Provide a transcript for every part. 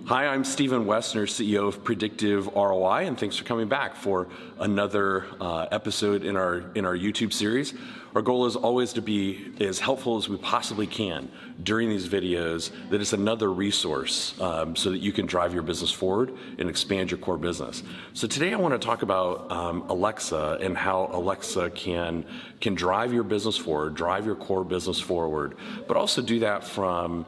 Hi, I'm Stephen Wessner, CEO of Predictive ROI, and thanks for coming back for another episode in our YouTube series. Our goal is always to be as helpful as we possibly can during these videos, that it's another resource so that you can drive your business forward and expand your core business. So today I want to talk about Alexa and how Alexa can drive your business forward, drive your core business forward, but also do that from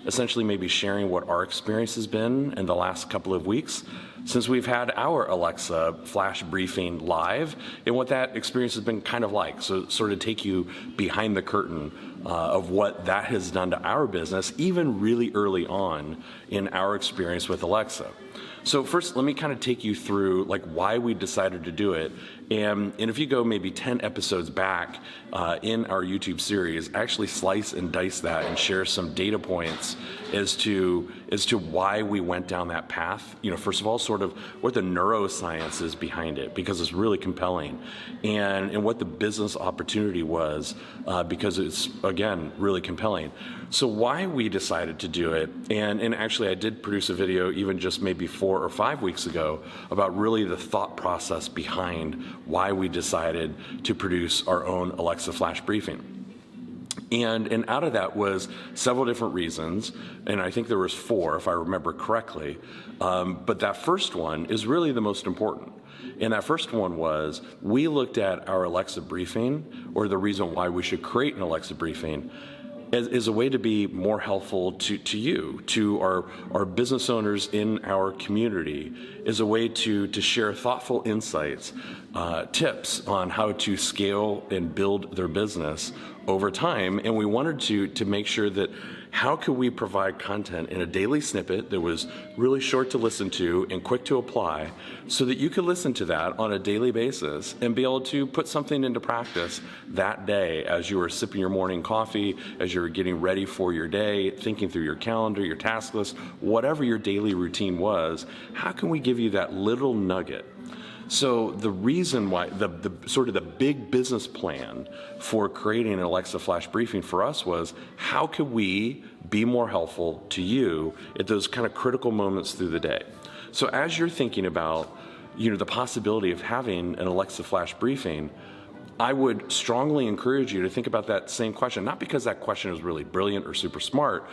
essentially maybe sharing what our experience has been in the last couple of weeks since we've had our Alexa flash briefing live and what that experience has been kind of like. So sort of take you behind the curtain of what that has done to our business, even really early on in our experience with Alexa. So first, let me kind of take you through like why we decided to do it. And if you go maybe 10 episodes back in our YouTube series, I actually slice and dice that and share some data points as to why we went down that path. You know, first of all, sort of what the neuroscience is behind it, because it's really compelling, and what the business opportunity was, because it's, again, really compelling. So why we decided to do it, and actually I did produce a video even just maybe 4 or 5 weeks ago about really the thought process behind why we decided to produce our own Alexa flash briefing. And out of that was several different reasons, and I think there was 4 if I remember correctly, but that first one is really the most important. And that first one was, we looked at our Alexa briefing, or the reason why we should create an Alexa briefing, as a way to be more helpful to you, to our business owners in our community, is a way to share thoughtful insights, tips on how to scale and build their business over time. And we wanted to make sure that how could we provide content in a daily snippet that was really short to listen to and quick to apply, so that you could listen to that on a daily basis and be able to put something into practice that day as you were sipping your morning coffee, as you were getting ready for your day, thinking through your calendar, your task list, whatever your daily routine was. How can we give you that little nugget? So the reason why, the sort of the big business plan for creating an Alexa flash briefing for us was, how could we be more helpful to you at those kind of critical moments through the day? So as you're thinking about, the possibility of having an Alexa flash briefing, I would strongly encourage you to think about that same question, not because that question is really brilliant or super smart,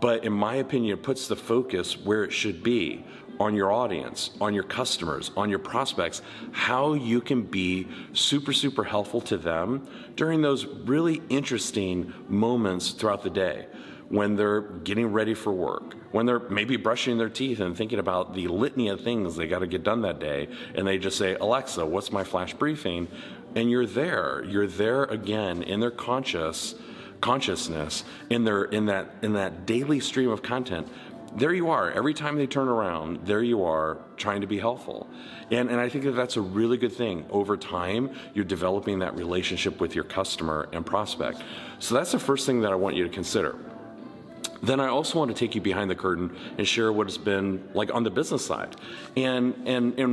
but in my opinion, it puts the focus where it should be, on your audience, on your customers, on your prospects, how you can be super, super helpful to them during those really interesting moments throughout the day, when they're getting ready for work, when they're maybe brushing their teeth and thinking about the litany of things they got to get done that day, and they just say, Alexa, what's my flash briefing? And you're there again in their consciousness, in that daily stream of content. There you are. Every time they turn around, there you are, trying to be helpful. And I think that that's a really good thing. Over time, you're developing that relationship with your customer and prospect. So that's the first thing that I want you to consider. Then I also want to take you behind the curtain and share what it's been like on the business side. And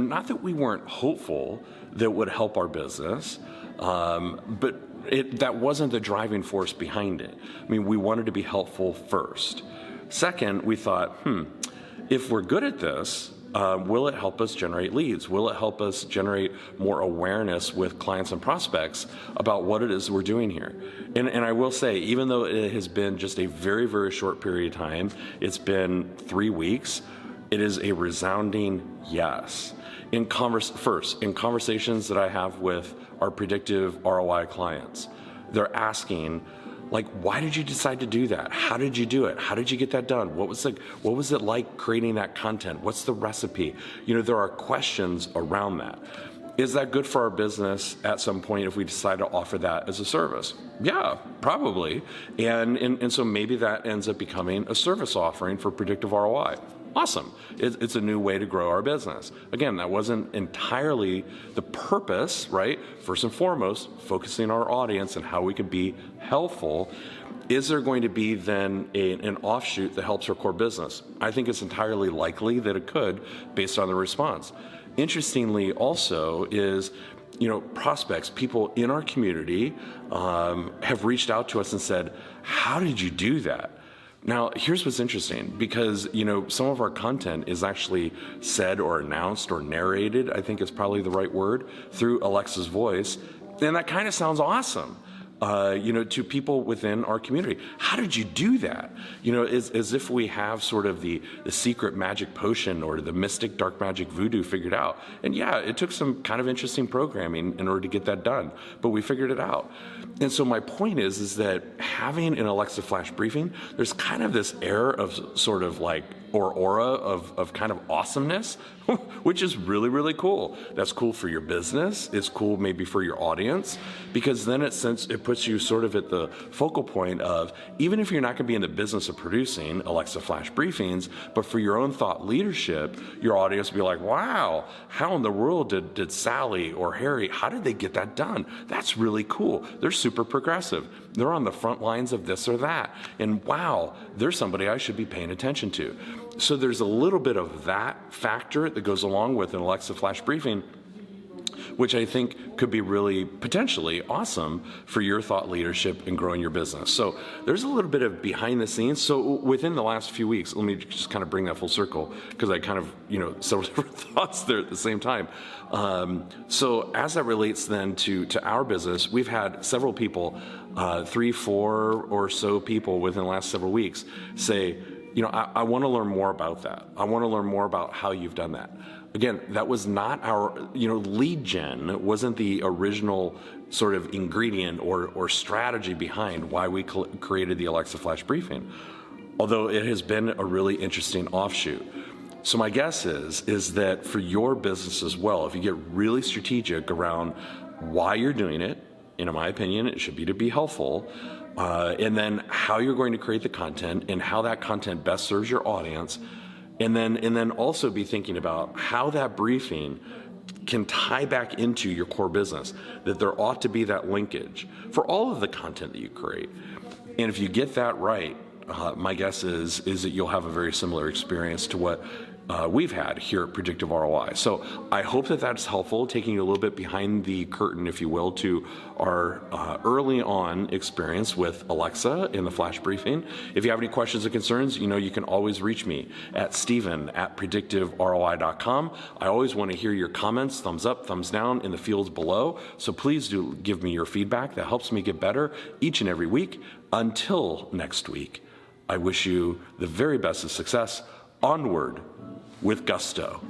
not that we weren't hopeful that it would help our business, but that wasn't the driving force behind it. I mean, we wanted to be helpful first. Second, we thought, if we're good at this, will it help us generate leads? Will it help us generate more awareness with clients and prospects about what it is we're doing here? And I will say, even though it has been just a very, very short period of time, it's been 3 weeks, it is a resounding yes. In conversations that I have with our predictive ROI clients, they're asking, like, why did you decide to do that? How did you do it? How did you get that done? What was it like creating that content? What's the recipe? There are questions around that. Is that good for our business at some point if we decide to offer that as a service? Yeah, probably. And so maybe that ends up becoming a service offering for predictive ROI. Awesome. It's a new way to grow our business. Again, that wasn't entirely the purpose, right? First and foremost, focusing on our audience and how we can be helpful. Is there going to be then an offshoot that helps our core business? I think it's entirely likely that it could, based on the response. Interestingly also is, prospects, people in our community have reached out to us and said, how did you do that? Now, here's what's interesting, because, some of our content is actually said or announced or narrated, I think is probably the right word, through Alexa's voice. And that kind of sounds awesome. To people within our community. How did you do that? As if we have sort of the secret magic potion or the mystic dark magic voodoo figured out. And yeah, it took some kind of interesting programming in order to get that done, but we figured it out. And so my point is that having an Alexa Flash briefing, there's kind of this air of sort of like, or aura of kind of awesomeness, which is really, really cool. That's cool for your business. It's cool maybe for your audience, because then it puts you sort of at the focal point of, even if you're not going to be in the business of producing Alexa Flash briefings, but for your own thought leadership, your audience will be like, wow, how in the world did Sally or Harry, how did they get that done? That's really cool. They're super progressive. They're on the front lines of this or that. And wow, they're somebody I should be paying attention to. So there's a little bit of that factor that goes along with an Alexa Flash briefing, which I think could be really potentially awesome for your thought leadership and growing your business. So there's a little bit of behind the scenes. So within the last few weeks, let me just kind of bring that full circle, because I kind of, several different thoughts there at the same time. So as that relates then to our business, we've had several people, 3, 4 or so people within the last several weeks say, I want to learn more about that. I want to learn more about how you've done that. Again, that was not our, lead gen wasn't the original sort of ingredient or strategy behind why we created the Alexa Flash briefing, although it has been a really interesting offshoot. So my guess is that for your business as well, if you get really strategic around why you're doing it, in my opinion, it should be to be helpful, and then how you're going to create the content and how that content best serves your audience, and then also be thinking about how that briefing can tie back into your core business, that there ought to be that linkage for all of the content that you create. And if you get that right, my guess is that you'll have a very similar experience to what we've had here at Predictive ROI. So I hope that that's helpful, taking you a little bit behind the curtain, if you will, to our early on experience with Alexa in the Flash briefing. If you have any questions or concerns, you can always reach me at Steven@predictiveroi.com. I always want to hear your comments, thumbs up, thumbs down in the fields below. So please do give me your feedback. That helps me get better each and every week. Until next week, I wish you the very best of success. Onward with gusto.